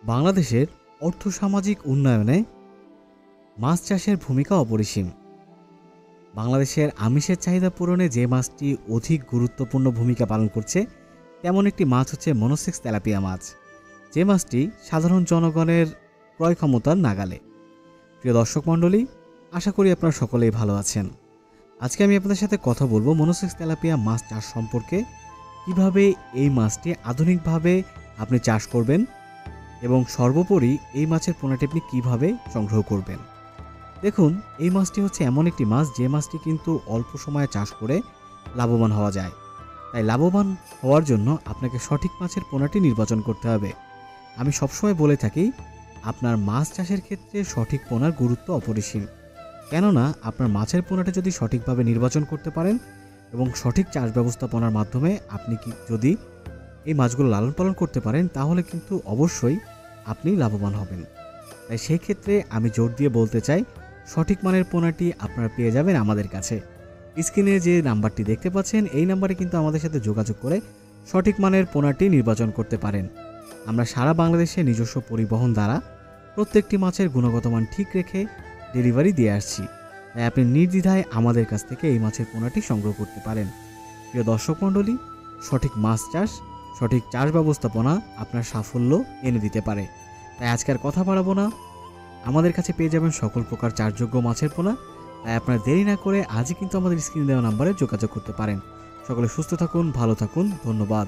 বাংলাদেশের অর্থসামাজিক উন্নয়নে মাছ চাষের ভূমিকা অপরিসীম। বাংলাদেশের আমিষের চাহিদা পূরণে যে মাছটি অধিক গুরুত্বপূর্ণ ভূমিকা পালন করছে তেমন একটি মাছ হচ্ছে মনোসেক্স তেলাপিয়া মাছ, যে মাছটি সাধারণ জনগণের ক্রয় ক্ষমতার নাগালে। প্রিয় দর্শক মণ্ডলী, আশা করি আপনারা সকলেই ভালো আছেন। আজকে আমি আপনাদের সাথে কথা বলবো মনোসেক্স তেলাপিয়া মাছ চাষ সম্পর্কে, কিভাবে এই মাছটি আধুনিকভাবে আপনি চাষ করবেন এবং সর্বোপরি এই মাছের পোনাটি আপনি কীভাবে সংগ্রহ করবেন। দেখুন, এই মাছটি হচ্ছে এমন একটি মাছ যে মাছটি কিন্তু অল্প সময়ে চাষ করে লাভবান হওয়া যায়। তাই লাভবান হওয়ার জন্য আপনাকে সঠিক মাছের পোনাটি নির্বাচন করতে হবে। আমি সবসময় বলে থাকি, আপনার মাছ চাষের ক্ষেত্রে সঠিক পোনার গুরুত্ব অপরিসীম। কেননা আপনার মাছের পোনাটি যদি সঠিকভাবে নির্বাচন করতে পারেন এবং সঠিক চাষ ব্যবস্থাপনার মাধ্যমে আপনি যদি এই মাছগুলো লালন পালন করতে পারেন, তাহলে কিন্তু অবশ্যই আপনি লাভবান হবেন। তাই সেই ক্ষেত্রে আমি জোর দিয়ে বলতে চাই, সঠিক মানের পোনাটি আপনারা পেয়ে যাবেন আমাদের কাছে। স্ক্রিনে যে নাম্বারটি দেখতে পাচ্ছেন, এই নাম্বারে কিন্তু আমাদের সাথে যোগাযোগ করে সঠিক মানের পোনাটি নির্বাচন করতে পারেন। আমরা সারা বাংলাদেশে নিজস্ব পরিবহন দ্বারা প্রত্যেকটি মাছের গুণগত মান ঠিক রেখে ডেলিভারি দিয়ে আসছি। তাই আপনি নির্দ্বিধায় আমাদের কাছ থেকে এই মাছের পোনাটি সংগ্রহ করতে পারেন। প্রিয় দর্শক মণ্ডলী, সঠিক মাছ চাষ, সঠিক চাষ ব্যবস্থাপনা আপনার সাফল্য এনে দিতে পারে। তাই আজকে আর কথা বাড়াবো না, আমাদের কাছে পেয়ে যাবেন সকল প্রকার চাষযোগ্য মাছের পোনা। তাই আপনার দেরি না করে আজই কিন্তু আমাদের স্ক্রিনে দেওয়া নাম্বারে যোগাযোগ করতে পারেন। সকলে সুস্থ থাকুন, ভালো থাকুন, ধন্যবাদ।